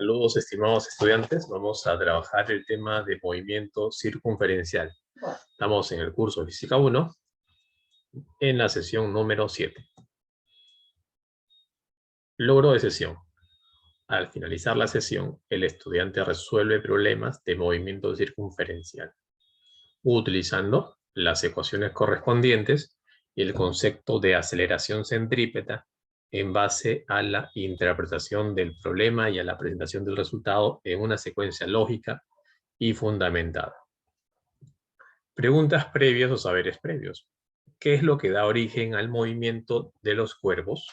Saludos, estimados estudiantes. Vamos a trabajar el tema de movimiento circunferencial. Estamos en el curso de Física 1, en la sesión número 7. Logro de sesión. Al finalizar la sesión, el estudiante resuelve problemas de movimiento circunferencial, utilizando las ecuaciones correspondientes y el concepto de aceleración centrípeta en base a la interpretación del problema y a la presentación del resultado en una secuencia lógica y fundamentada. Preguntas previas o saberes previos. ¿Qué es lo que da origen al movimiento de los cuervos?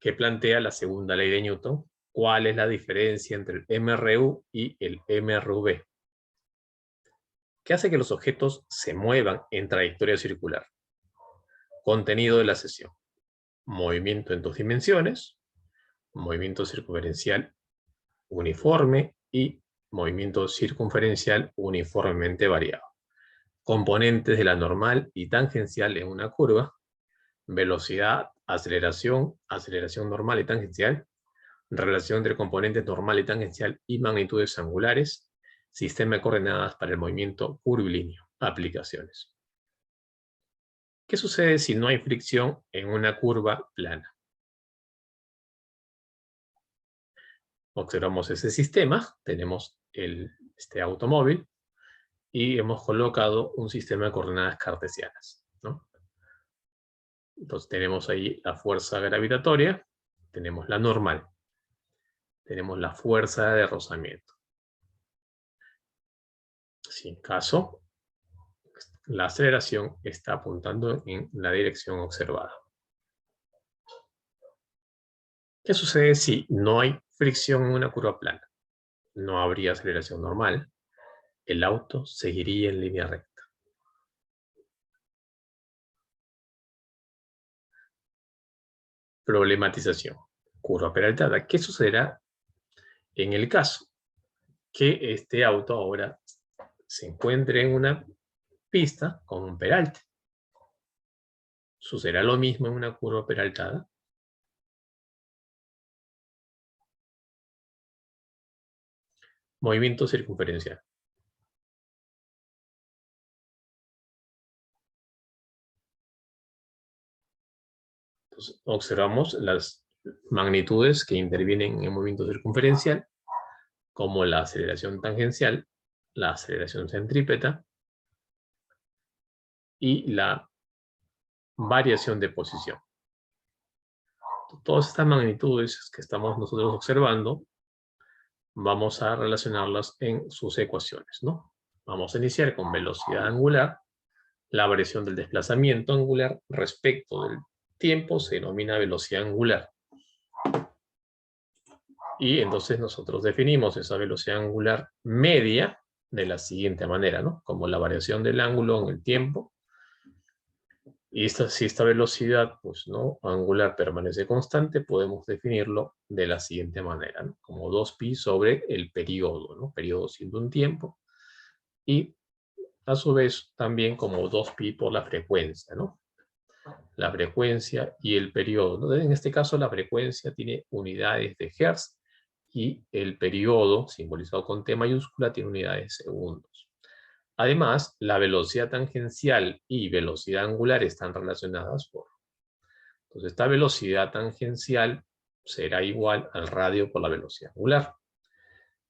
¿Qué plantea la segunda ley de Newton? ¿Cuál es la diferencia entre el MRU y el MRV? ¿Qué hace que los objetos se muevan en trayectoria circular? Contenido de la sesión. Movimiento en 2 dimensiones, movimiento circunferencial uniforme y movimiento circunferencial uniformemente variado. Componentes de la normal y tangencial en una curva, velocidad, aceleración, aceleración normal y tangencial, relación entre componentes normal y tangencial y magnitudes angulares, sistema de coordenadas para el movimiento curvilíneo, aplicaciones. ¿Qué sucede si no hay fricción en una curva plana? Observamos ese sistema, tenemos este automóvil y hemos colocado un sistema de coordenadas cartesianas, ¿no? Entonces tenemos ahí la fuerza gravitatoria, tenemos la normal, tenemos la fuerza de rozamiento. Si en caso, la aceleración está apuntando en la dirección observada. ¿Qué sucede si no hay fricción en una curva plana? No habría aceleración normal, el auto seguiría en línea recta. Problematización. Curva peraltada. ¿Qué sucederá en el caso que este auto ahora se encuentre en una pista con un peralte? ¿Sucederá lo mismo en una curva peraltada? Movimiento circunferencial. Entonces, observamos las magnitudes que intervienen en el movimiento circunferencial, como la aceleración tangencial, la aceleración centrípeta y la variación de posición. Todas estas magnitudes que estamos nosotros observando, vamos a relacionarlas en sus ecuaciones, ¿no? Vamos a iniciar con velocidad angular. La variación del desplazamiento angular respecto del tiempo se denomina velocidad angular. Y entonces nosotros definimos esa velocidad angular media de la siguiente manera, ¿no? Como la variación del ángulo en el tiempo. Y si esta velocidad, pues, ¿no?, angular permanece constante, podemos definirlo de la siguiente manera, ¿no? Como 2pi sobre el periodo, ¿no? Periodo siendo un tiempo. Y a su vez también como 2pi por la frecuencia, ¿no? La frecuencia y el periodo, ¿no? En este caso la frecuencia tiene unidades de Hertz y el periodo, simbolizado con T mayúscula, tiene unidades de segundos. Además, la velocidad tangencial y velocidad angular están relacionadas por... Entonces, esta velocidad tangencial será igual al radio por la velocidad angular.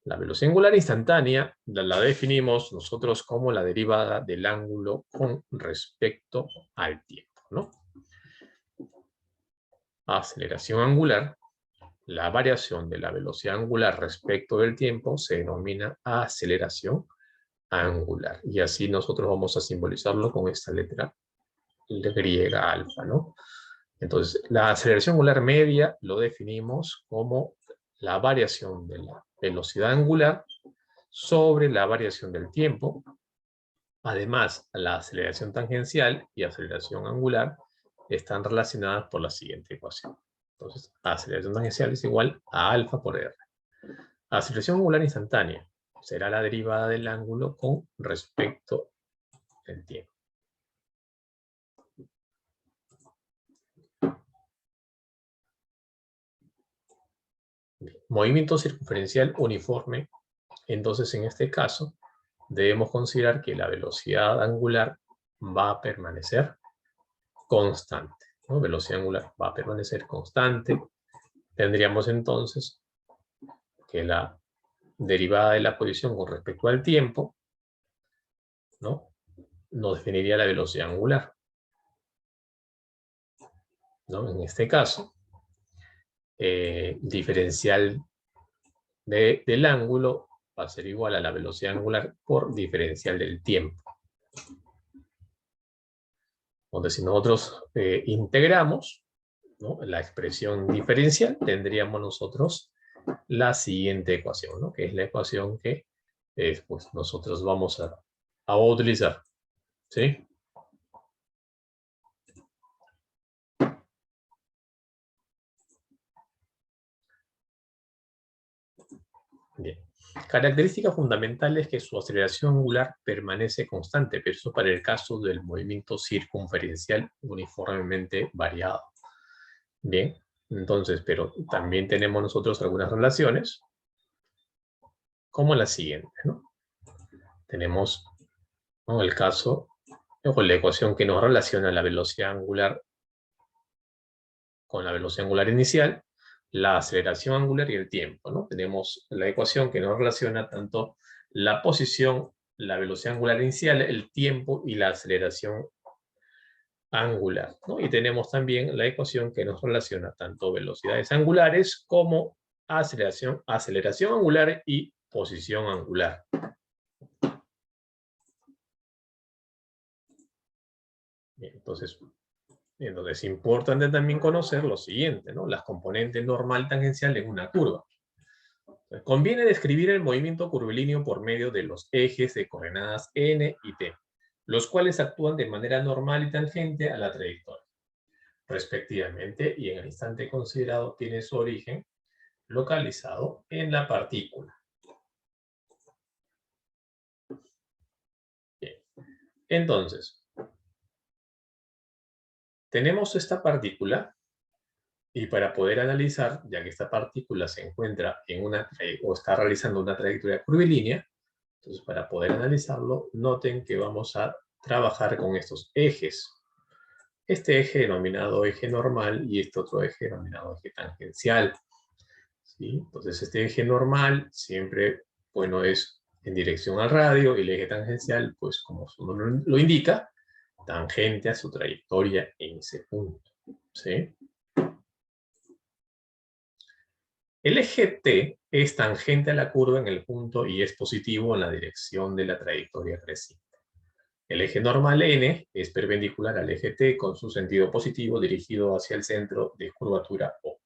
La velocidad angular instantánea la definimos nosotros como la derivada del ángulo con respecto al tiempo, ¿no? Aceleración angular. La variación de la velocidad angular respecto del tiempo se denomina aceleración angular. Y así nosotros vamos a simbolizarlo con esta letra griega alfa, ¿no? Entonces, la aceleración angular media lo definimos como la variación de la velocidad angular sobre la variación del tiempo. Además, la aceleración tangencial y aceleración angular están relacionadas por la siguiente ecuación. Entonces, aceleración tangencial es igual a alfa por r. Aceleración angular instantánea será la derivada del ángulo con respecto al tiempo. Movimiento circunferencial uniforme. Entonces, en este caso, debemos considerar que la velocidad angular va a permanecer constante, ¿no? Velocidad angular va a permanecer constante. Tendríamos entonces que la derivada de la posición con respecto al tiempo, ¿no?, nos definiría la velocidad angular, ¿no? En este caso, diferencial del ángulo va a ser igual a la velocidad angular por diferencial del tiempo. Entonces, si nosotros integramos, ¿no?, la expresión diferencial, tendríamos nosotros la siguiente ecuación, ¿no?, que es la ecuación que pues, nosotros vamos a utilizar, ¿sí? Bien. Característica fundamental es que su aceleración angular permanece constante, pero eso para el caso del movimiento circunferencial uniformemente variado. Bien, entonces, pero también tenemos nosotros algunas relaciones, como la siguiente, ¿no? Tenemos, ¿no?, el caso, o la ecuación que nos relaciona la velocidad angular con la velocidad angular inicial, la aceleración angular y el tiempo, ¿no? Tenemos la ecuación que nos relaciona tanto la posición, la velocidad angular inicial, el tiempo y la aceleración angular, ¿no? Y tenemos también la ecuación que nos relaciona tanto velocidades angulares como aceleración angular y posición angular. Bien, entonces es importante también conocer lo siguiente, ¿no?, las componentes normal tangencial en una curva. Conviene describir el movimiento curvilíneo por medio de los ejes de coordenadas n y t, los cuales actúan de manera normal y tangente a la trayectoria, respectivamente, y en el instante considerado tiene su origen localizado en la partícula. Bien. Entonces, tenemos esta partícula, y para poder analizar, ya que esta partícula se encuentra en o está realizando una trayectoria curvilínea, entonces para poder analizarlo, noten que vamos a trabajar con estos ejes. Este eje denominado eje normal y este otro eje denominado eje tangencial, ¿sí? Entonces este eje normal siempre, bueno, es en dirección al radio, y el eje tangencial, pues como su nombre lo indica, tangente a su trayectoria en ese punto, ¿sí? El eje T es tangente a la curva en el punto y es positivo en la dirección de la trayectoria creciente. El eje normal N es perpendicular al eje T con su sentido positivo dirigido hacia el centro de curvatura O.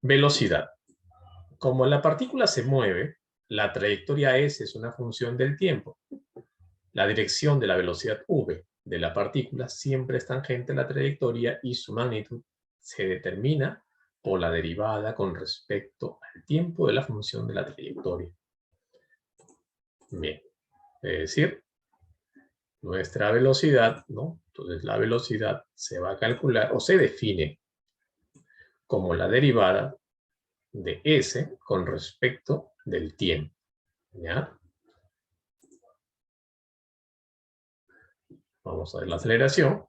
Velocidad. Como la partícula se mueve, la trayectoria S es una función del tiempo. La dirección de la velocidad V de la partícula siempre es tangente a la trayectoria y su magnitud se determina por la derivada con respecto al tiempo de la función de la trayectoria. Bien, es decir, nuestra velocidad, ¿no? Entonces la velocidad se va a calcular o se define como la derivada de S con respecto del tiempo, ¿ya? Vamos a ver la aceleración.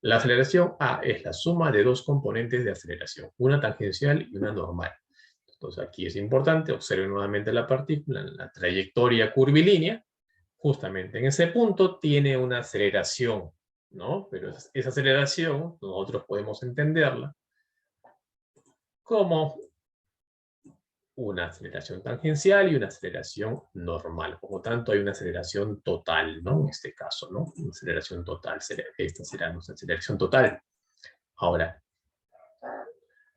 La aceleración A es la suma de dos componentes de aceleración, una tangencial y una normal. Entonces aquí es importante, observen nuevamente la partícula en la trayectoria curvilínea. Justamente en ese punto tiene una aceleración, ¿no? Pero esa aceleración nosotros podemos entenderla como una aceleración tangencial y una aceleración normal. Por lo tanto, hay una aceleración total, ¿no? En este caso, ¿no? Una aceleración total. Esta será nuestra aceleración total. Ahora,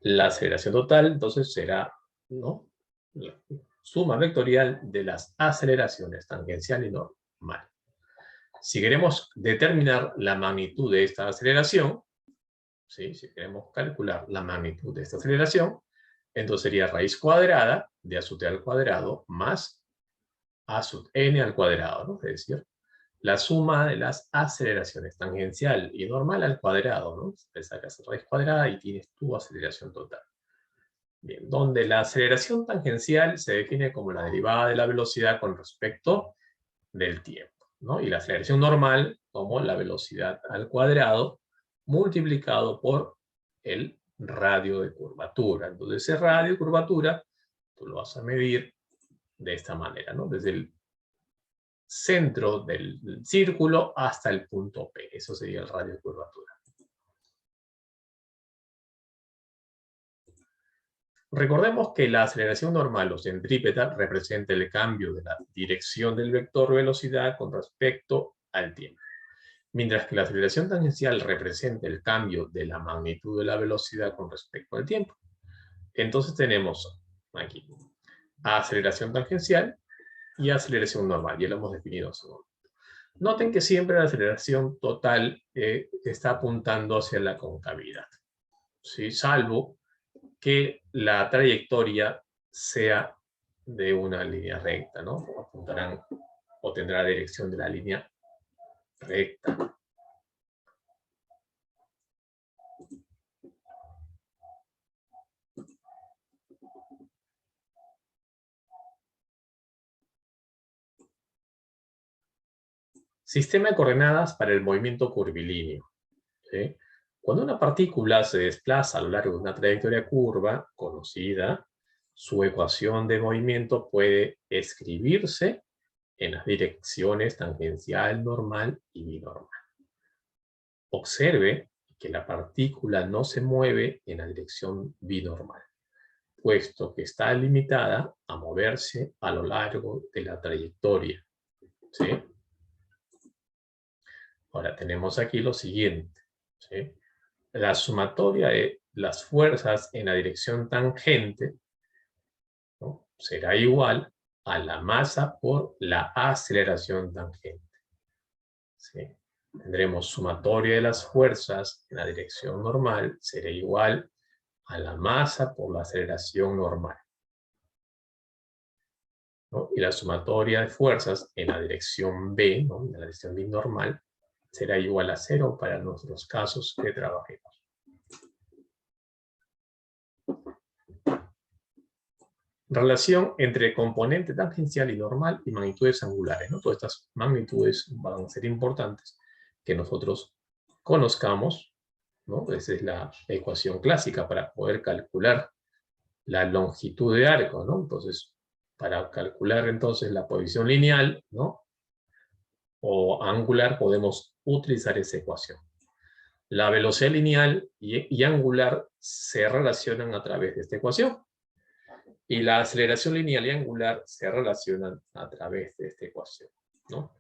la aceleración total, entonces, será, ¿no?, la suma vectorial de las aceleraciones tangencial y normal. Si queremos determinar la magnitud de esta aceleración, ¿sí?, si queremos calcular la magnitud de esta aceleración, entonces sería raíz cuadrada de a sub t al cuadrado más a sub n al cuadrado, ¿no? Es decir, la suma de las aceleraciones tangencial y normal al cuadrado, ¿no? Le sacas raíz cuadrada y tienes tu aceleración total. Bien, donde la aceleración tangencial se define como la derivada de la velocidad con respecto del tiempo, ¿no? Y la aceleración normal como la velocidad al cuadrado multiplicado por el radio de curvatura. Entonces, ese radio de curvatura tú lo vas a medir de esta manera, ¿no? Desde el centro del círculo hasta el punto P. Eso sería el radio de curvatura. Recordemos que la aceleración normal o centrípeta representa el cambio de la dirección del vector velocidad con respecto al tiempo, mientras que la aceleración tangencial representa el cambio de la magnitud de la velocidad con respecto al tiempo. Entonces tenemos aquí aceleración tangencial y aceleración normal, ya lo hemos definido hace un momento. Noten que siempre la aceleración total está apuntando hacia la concavidad, ¿sí? Salvo que la trayectoria sea de una línea recta, ¿no? Apuntarán o tendrá la dirección de la línea recta. Sistema de coordenadas para el movimiento curvilíneo, ¿sí? Cuando una partícula se desplaza a lo largo de una trayectoria curva conocida, su ecuación de movimiento puede escribirse en las direcciones tangencial, normal y binormal. Observe que la partícula no se mueve en la dirección binormal, puesto que está limitada a moverse a lo largo de la trayectoria, ¿sí? Ahora tenemos aquí lo siguiente, ¿sí? La sumatoria de las fuerzas en la dirección tangente, ¿no?, será igual a la masa por la aceleración tangente, ¿sí? Tendremos sumatoria de las fuerzas en la dirección normal será igual a la masa por la aceleración normal, ¿no? Y la sumatoria de fuerzas en la dirección B, ¿no?, en la dirección binormal, será igual a 0 para nuestros casos que trabajemos. Relación entre componente tangencial y normal y magnitudes angulares, ¿no? Todas estas magnitudes van a ser importantes que nosotros conozcamos, ¿no? Esa es la ecuación clásica para poder calcular la longitud de arco, ¿no? Entonces, para calcular entonces la posición lineal, ¿no?, o angular, podemos utilizar esa ecuación. La velocidad lineal y angular se relacionan a través de esta ecuación. Y la aceleración lineal y angular se relacionan a través de esta ecuación, ¿no?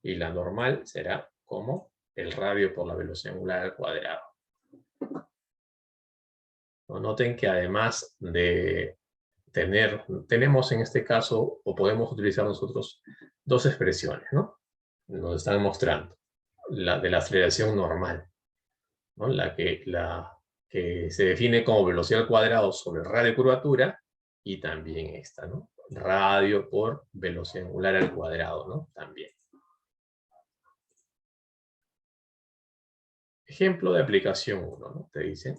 Y la normal será como el radio por la velocidad angular al cuadrado. Noten que además de tenemos en este caso, o podemos utilizar nosotros, dos expresiones, ¿no? Nos están mostrando. La de la aceleración normal, ¿no?, la que se define como velocidad al cuadrado sobre el radio de curvatura, y también esta, ¿no?, radio por velocidad angular al cuadrado, ¿no?, también. Ejemplo de aplicación 1, ¿no? Te dice,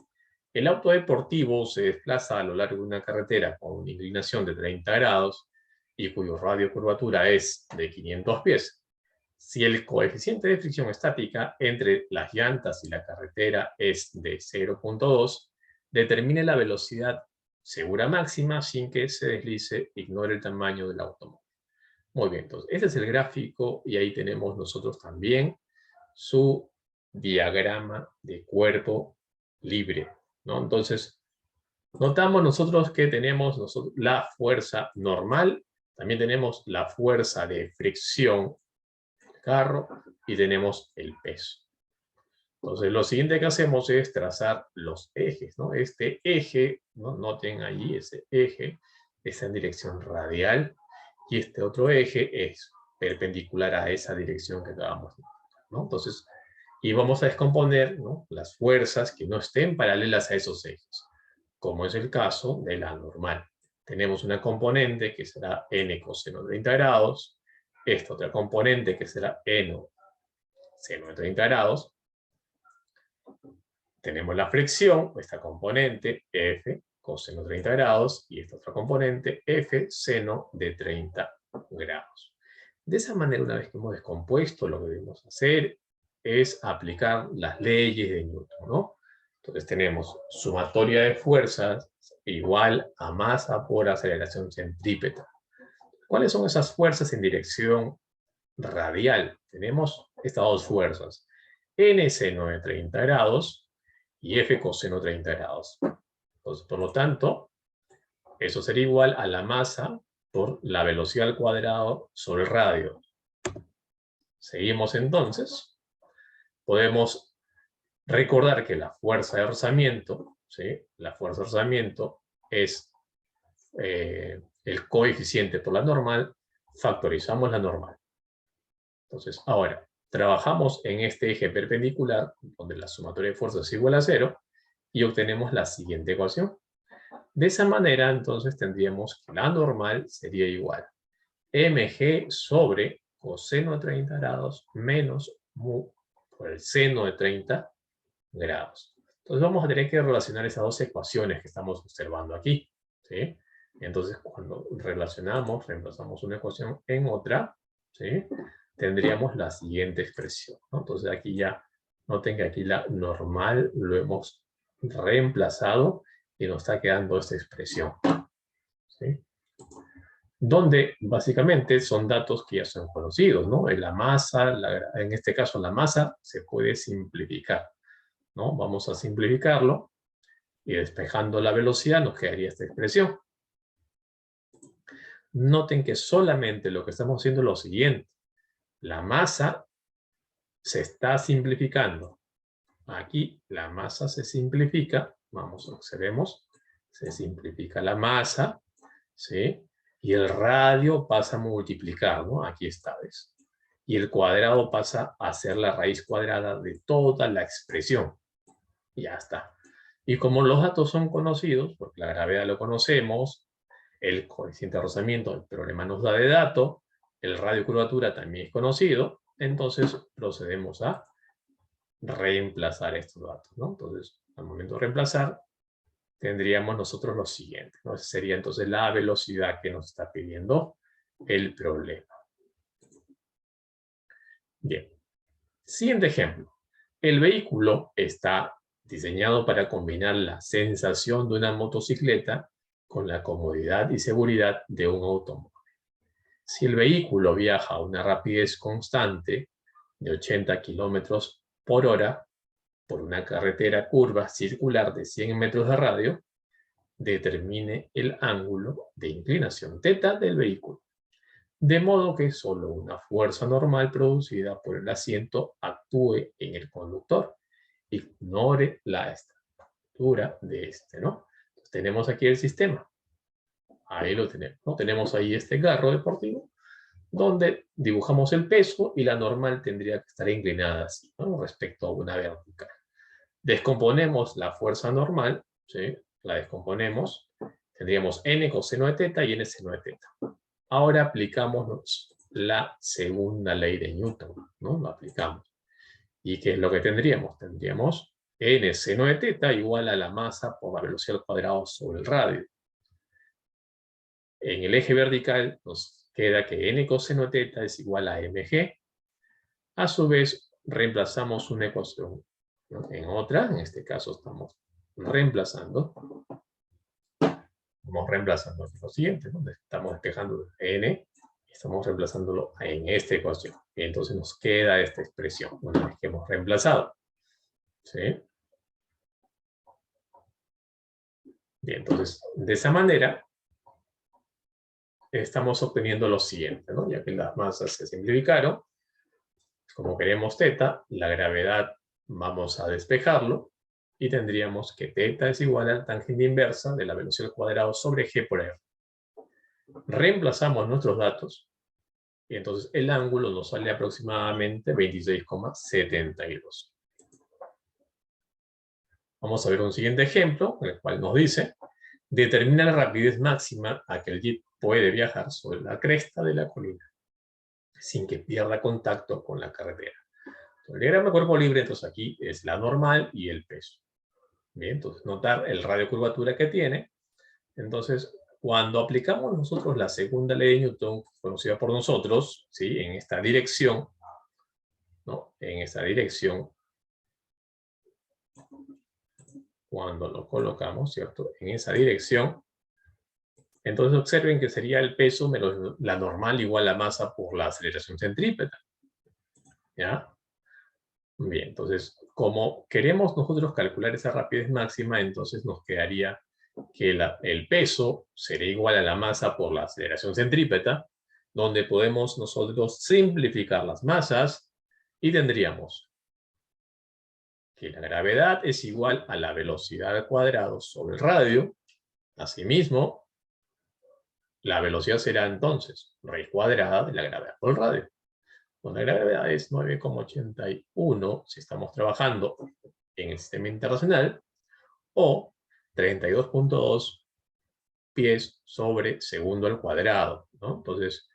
el auto deportivo se desplaza a lo largo de una carretera con una inclinación de 30 grados y cuyo radio de curvatura es de 500 pies. Si el coeficiente de fricción estática entre las llantas y la carretera es de 0.2, determine la velocidad segura máxima sin que se deslice, ignore el tamaño del automóvil. Muy bien, entonces, este es el gráfico y ahí tenemos nosotros también su diagrama de cuerpo libre, ¿no? Entonces, notamos nosotros que tenemos la fuerza normal, también tenemos la fuerza de fricción del carro y tenemos el peso. Entonces, lo siguiente que hacemos es trazar los ejes, ¿no? Este eje, ¿no?, noten allí ese eje, está en dirección radial, y este otro eje es perpendicular a esa dirección que acabamos de mostrar, ¿no? Entonces, y vamos a descomponer, ¿no?, las fuerzas que no estén paralelas a esos ejes, como es el caso de la normal. Tenemos una componente que será n coseno 30 grados, esta otra componente que será N seno de 30 grados. Tenemos la flexión, esta componente F coseno de 30 grados y esta otra componente F seno de 30 grados. De esa manera, una vez que hemos descompuesto, lo que debemos hacer es aplicar las leyes de Newton, ¿no? Entonces tenemos sumatoria de fuerzas igual a masa por aceleración centrípeta. ¿Cuáles son esas fuerzas en dirección radial? Tenemos estas dos fuerzas, N seno de 30 grados y F coseno de 30 grados. Entonces, por lo tanto, eso sería igual a la masa por la velocidad al cuadrado sobre el radio. Seguimos entonces. Podemos recordar que la fuerza de rozamiento, ¿sí? La fuerza de rozamiento es el coeficiente por la normal, factorizamos la normal. Entonces, ahora, trabajamos en este eje perpendicular, donde la sumatoria de fuerzas es igual a 0, y obtenemos la siguiente ecuación. De esa manera, entonces, tendríamos que la normal sería igual mg sobre coseno de 30 grados menos mu por el seno de 30 grados. Entonces vamos a tener que relacionar esas dos ecuaciones que estamos observando aquí, ¿sí? Entonces cuando reemplazamos una ecuación en otra, ¿sí? Tendríamos la siguiente expresión, ¿no? Entonces aquí ya, noten que aquí la normal lo hemos reemplazado y nos está quedando esta expresión, ¿sí? Donde básicamente son datos que ya son conocidos, ¿no? En la masa, en este caso la masa se puede simplificar, ¿no? Vamos a simplificarlo y despejando la velocidad nos quedaría esta expresión. Noten que solamente lo que estamos haciendo es lo siguiente. La masa se está simplificando. Aquí la masa se simplifica. Vamos, observemos. Se simplifica la masa, ¿sí? Y el radio pasa a multiplicar, ¿no? Aquí está, ¿ves? Y el cuadrado pasa a ser la raíz cuadrada de toda la expresión. Ya está. Y como los datos son conocidos, porque la gravedad lo conocemos, el coeficiente de rozamiento, el problema nos da de dato, el radio curvatura también es conocido, entonces procedemos a reemplazar estos datos, ¿no? Entonces, al momento de reemplazar, tendríamos nosotros lo siguiente, ¿no? Esa sería entonces la velocidad que nos está pidiendo el problema. Bien. Siguiente ejemplo. El vehículo está diseñado para combinar la sensación de una motocicleta con la comodidad y seguridad de un automóvil. Si el vehículo viaja a una rapidez constante de 80 kilómetros por hora por una carretera curva circular de 100 metros de radio, determine el ángulo de inclinación θ del vehículo. De modo que solo una fuerza normal producida por el asiento actúe en el conductor. Ignore la estructura de este, ¿no? Entonces, tenemos aquí el sistema. Ahí lo tenemos, ¿no? Tenemos ahí este carro deportivo, donde dibujamos el peso y la normal tendría que estar inclinada así, ¿no? Respecto a una vertical. Descomponemos la fuerza normal, ¿sí? La descomponemos. Tendríamos n coseno de θ y n seno de θ. Ahora aplicamos la segunda ley de Newton, ¿no? Lo aplicamos. ¿Y qué es lo que tendríamos? Tendríamos n seno de θ igual a la masa por la velocidad al cuadrado sobre el radio. En el eje vertical nos queda que n coseno de θ es igual a mg. A su vez, reemplazamos una ecuación, ¿no? En otra, en este caso estamos reemplazando. Estamos reemplazando lo siguiente, ¿no? Estamos despejando n, y estamos reemplazándolo en esta ecuación. Y entonces nos queda esta expresión, una vez que hemos reemplazado. ¿Sí? Bien, entonces, de esa manera, estamos obteniendo lo siguiente, ¿no? Ya que las masas se simplificaron, como queremos θ, la gravedad vamos a despejarlo, y tendríamos que θ es igual a la tangente inversa de la velocidad al cuadrado sobre g por r. Reemplazamos nuestros datos, y entonces el ángulo nos sale aproximadamente 26,72. Vamos a ver un siguiente ejemplo, en el cual nos dice, determina la rapidez máxima a que el jeep puede viajar sobre la cresta de la colina. sin que pierda contacto con la carretera. El diagrama de cuerpo libre, entonces aquí es la normal y el peso. Bien, entonces notar el radio de curvatura que tiene. Entonces, cuando aplicamos nosotros la segunda ley de Newton, conocida por nosotros, ¿sí? En esta dirección, ¿no? En esta dirección, cuando lo colocamos, ¿cierto? En esa dirección, entonces observen que sería el peso menos la normal igual a masa por la aceleración centrípeta. ¿Ya? Bien, entonces, como queremos nosotros calcular esa rapidez máxima, entonces nos quedaría que el peso sería igual a la masa por la aceleración centrípeta, donde podemos nosotros simplificar las masas y tendríamos que la gravedad es igual a la velocidad al cuadrado sobre el radio. Asimismo, la velocidad será entonces raíz cuadrada de la gravedad por el radio. Donde la gravedad es 9,81 si estamos trabajando en el sistema internacional, o 32,2 pies sobre segundo al cuadrado, ¿no? Entonces,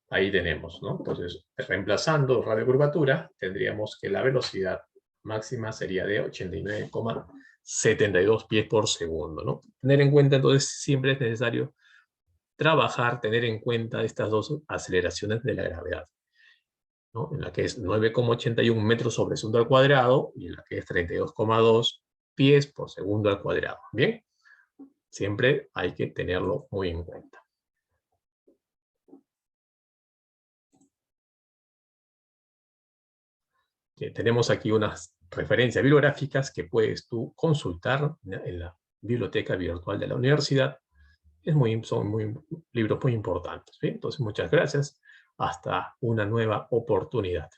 ahí tenemos, ¿no? Entonces, reemplazando radio curvatura, tendríamos que la velocidad máxima sería de 89,72 pies por segundo, ¿no? Tener en cuenta, entonces, siempre es necesario trabajar, tener en cuenta estas dos aceleraciones de la gravedad, ¿no? En la que es 9,81 metros sobre segundo al cuadrado y en la que es 32,2 pies por segundo al cuadrado. Bien, siempre hay que tenerlo muy en cuenta. Tenemos aquí unas referencias bibliográficas que puedes tú consultar en la biblioteca virtual de la universidad. Son libros muy importantes. ¿Sí? Entonces, muchas gracias. Hasta una nueva oportunidad.